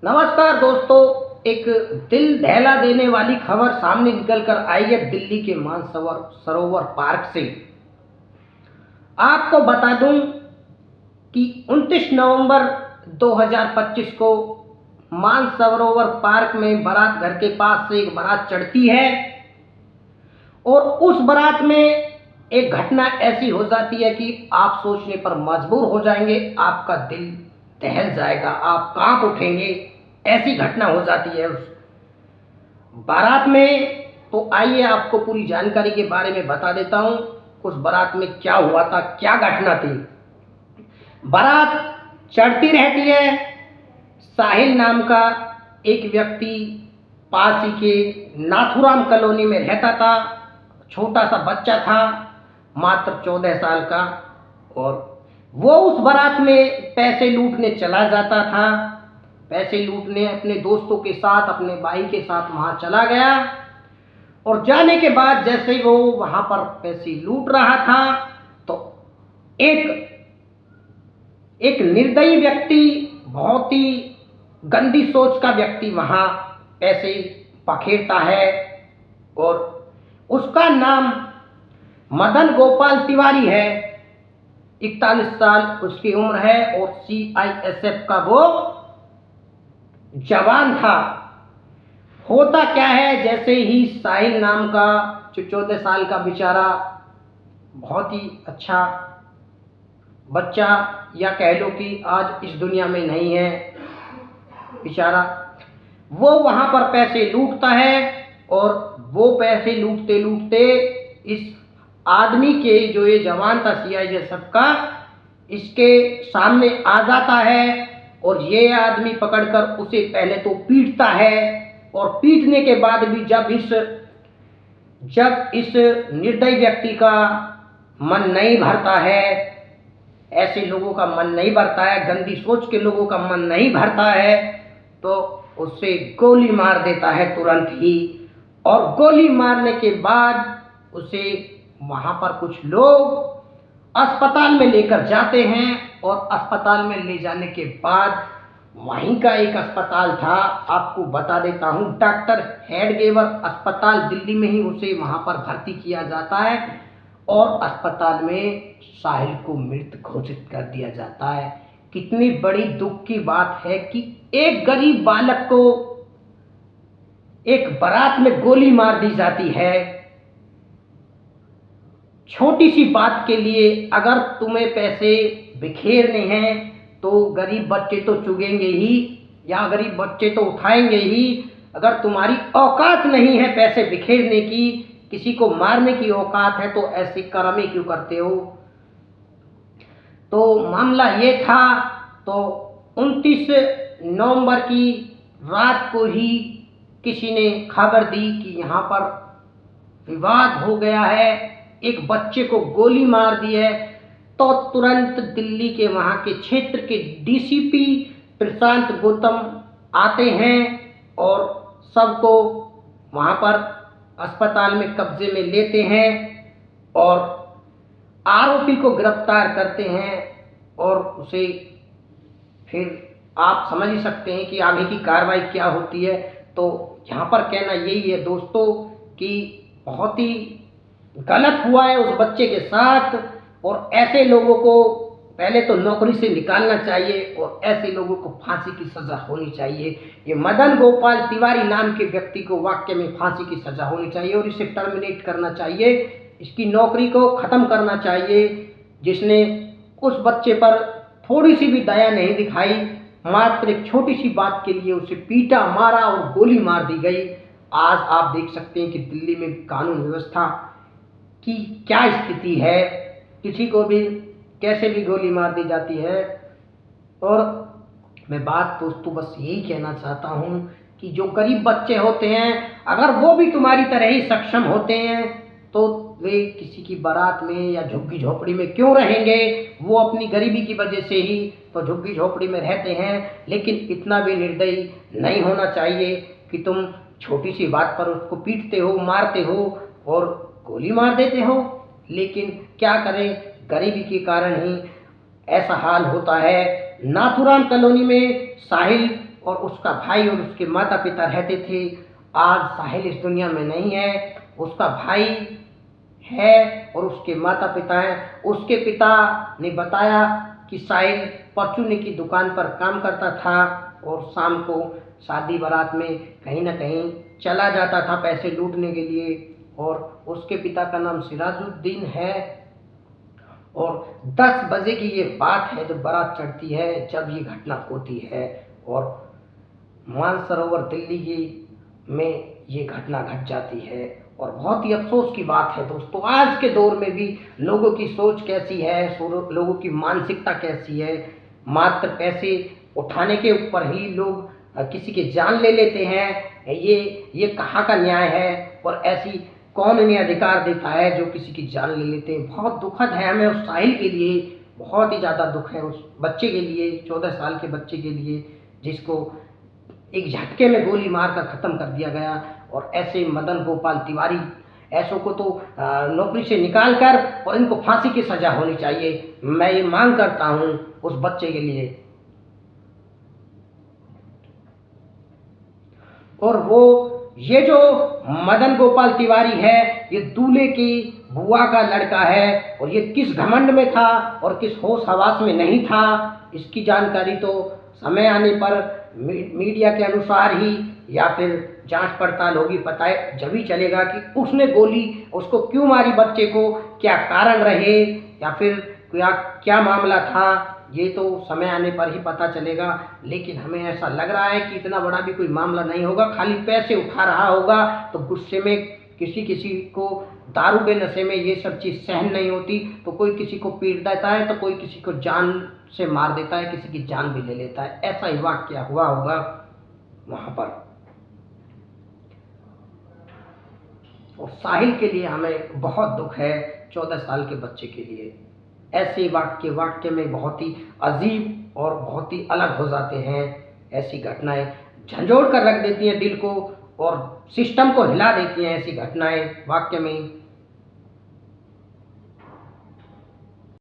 नमस्कार दोस्तों। एक दिल दहला देने वाली खबर सामने निकल कर आई है दिल्ली के मानसरोवर सरोवर पार्क से। आपको बता दूं कि 29 नवंबर 2025 को मानसरोवर पार्क में बारात घर के पास से एक बारात चढ़ती है और उस बारात में एक घटना ऐसी हो जाती है कि आप सोचने पर मजबूर हो जाएंगे, आपका दिल दहल जाएगा, आप कांप उठेंगे। ऐसी घटना हो जाती है उस बारात में। तो आइए आपको पूरी जानकारी के बारे में बता देता हूं, उस बारात में क्या हुआ था, क्या घटना थी। बारात चढ़ती रहती है। साहिल नाम का एक व्यक्ति पास ही के नाथुराम कॉलोनी में रहता था। छोटा सा बच्चा था, मात्र 14 साल का, और वो उस बारात में पैसे लूटने चला जाता था। पैसे लूटने अपने दोस्तों के साथ, अपने भाई के साथ वहां चला गया। और जाने के बाद जैसे ही वो वहां पर पैसे लूट रहा था तो एक एक निर्दयी व्यक्ति, बहुत ही गंदी सोच का व्यक्ति वहां पैसे पखेरता है। और उसका नाम मदन गोपाल तिवारी है। 41 साल उसकी उम्र है और CISF का वो जवान था। होता क्या है, जैसे ही साहिल नाम का जो 14 साल का बेचारा, बहुत ही अच्छा बच्चा, या कह लो कि आज इस दुनिया में नहीं है बेचारा, वो वहां पर पैसे लूटता है। और वो पैसे लूटते लूटते इस आदमी के, जो ये जवान था CISF का, इसके सामने आ जाता है। और ये आदमी पकड़कर उसे पहले तो पीटता है। और पीटने के बाद भी जब इस निर्दयी व्यक्ति का मन नहीं भरता है, ऐसे लोगों का मन नहीं भरता है, गंदी सोच के लोगों का मन नहीं भरता है, तो उसे गोली मार देता है तुरंत ही। और गोली मारने के बाद उसे वहां पर कुछ लोग अस्पताल में लेकर जाते हैं। और अस्पताल में ले जाने के बाद वहीं का एक अस्पताल था, आपको बता देता हूं, डॉक्टर हेडगेवर अस्पताल दिल्ली में ही उसे वहां पर भर्ती किया जाता है। और अस्पताल में साहिल को मृत घोषित कर दिया जाता है। कितनी बड़ी दुख की बात है कि एक गरीब बालक को एक बारात में गोली मार दी जाती है। छोटी सी बात के लिए अगर तुम्हें पैसे बिखेरने हैं तो गरीब बच्चे तो चुगेंगे ही, या गरीब बच्चे तो उठाएंगे ही। अगर तुम्हारी औकात नहीं है पैसे बिखेरने की, किसी को मारने की औकात है, तो ऐसे कर्म क्यों करते हो। तो मामला ये था। तो 29 नवंबर की रात को ही किसी ने खबर दी कि यहाँ पर विवाद हो गया है, एक बच्चे को गोली मार दी है। तो तुरंत दिल्ली के वहाँ के क्षेत्र के DCP प्रशांत गौतम आते हैं और सबको वहाँ पर अस्पताल में कब्जे में लेते हैं और आरोपी को गिरफ्तार करते हैं। और उसे फिर आप समझ ही सकते हैं कि आगे की कार्रवाई क्या होती है। तो यहाँ पर कहना यही है दोस्तों कि बहुत ही गलत हुआ है उस बच्चे के साथ। और ऐसे लोगों को पहले तो नौकरी से निकालना चाहिए और ऐसे लोगों को फांसी की सजा होनी चाहिए। ये मदन गोपाल तिवारी नाम के व्यक्ति को वाकई में फांसी की सजा होनी चाहिए और इसे टर्मिनेट करना चाहिए, इसकी नौकरी को ख़त्म करना चाहिए। जिसने उस बच्चे पर थोड़ी सी भी दया नहीं दिखाई, मात्र एक छोटी सी बात के लिए उसे पीटा, मारा और गोली मार दी गई। आज आप देख सकते हैं कि दिल्ली में कानून व्यवस्था की क्या स्थिति है, किसी को भी कैसे भी गोली मार दी जाती है। और मैं बात दोस्तों बस यही कहना चाहता हूँ कि जो गरीब बच्चे होते हैं, अगर वो भी तुम्हारी तरह ही सक्षम होते हैं तो वे किसी की बारात में या झुग्गी झोपड़ी में क्यों रहेंगे। वो अपनी गरीबी की वजह से ही तो झुग्गी झोपड़ी में रहते हैं। लेकिन इतना भी निर्दयी नहीं होना चाहिए कि तुम छोटी सी बात पर उसको पीटते हो, मारते हो और गोली मार देते हो। लेकिन क्या करें, गरीबी के कारण ही ऐसा हाल होता है। नाथुराम कॉलोनी में साहिल और उसका भाई और उसके माता पिता रहते थे। आज साहिल इस दुनिया में नहीं है, उसका भाई है और उसके माता पिता हैं। उसके पिता ने बताया कि साहिल परचूने की दुकान पर काम करता था और शाम को शादी बारात में कहीं ना कहीं चला जाता था पैसे लूटने के लिए। और उसके पिता का नाम सिराजुद्दीन है। और 10 बजे की ये बात है जब बारात चढ़ती है, जब ये घटना होती है और मानसरोवर दिल्ली में ये घटना घट जाती है। और बहुत ही अफसोस की बात है दोस्तों, आज के दौर में भी लोगों की सोच कैसी है, लोगों की मानसिकता कैसी है। मात्र पैसे उठाने के ऊपर ही लोग किसी की जान ले लेते हैं। ये कहाँ का न्याय है? और ऐसी कौन इन्हें अधिकार देता है जो किसी की जान ले लेते हैं? बहुत दुखद है हमें उस साहिल के लिए, बहुत ही ज़्यादा दुख है उस बच्चे के लिए, 14 साल के बच्चे के लिए, जिसको एक झटके में गोली मारकर ख़त्म कर दिया गया। और ऐसे मदन गोपाल तिवारी ऐसों को तो नौकरी से निकाल कर और इनको फांसी की सज़ा होनी चाहिए। मैं ये मांग करता हूँ उस बच्चे के लिए। और वो ये जो मदन गोपाल तिवारी है, ये दूल्हे की बुआ का लड़का है और ये किस घमंड में था और किस होश हवास में नहीं था, इसकी जानकारी तो समय आने पर मीडिया के अनुसार ही या फिर जांच पड़ताल होगी, पता है जब ही चलेगा कि उसने गोली उसको क्यों मारी बच्चे को, क्या कारण रहे या फिर क्या मामला था, ये तो समय आने पर ही पता चलेगा। लेकिन हमें ऐसा लग रहा है कि इतना बड़ा भी कोई मामला नहीं होगा, खाली पैसे उठा रहा होगा। तो गुस्से में किसी को दारू के नशे में ये सब चीज़ सहन नहीं होती, तो कोई किसी को पीट देता है, तो कोई किसी को जान से मार देता है, किसी की जान भी ले लेता है। ऐसा ही वाकया हुआ होगा वहाँ पर। और साहिल के लिए हमें बहुत दुख है, 14 साल के बच्चे के लिए। ऐसे वाक्य में बहुत ही अजीब और बहुत ही अलग हो जाते हैं। ऐसी घटनाएं झंझोड़ कर रख देती हैं दिल को और सिस्टम को हिला देती हैं। ऐसी घटनाएं वाक्य में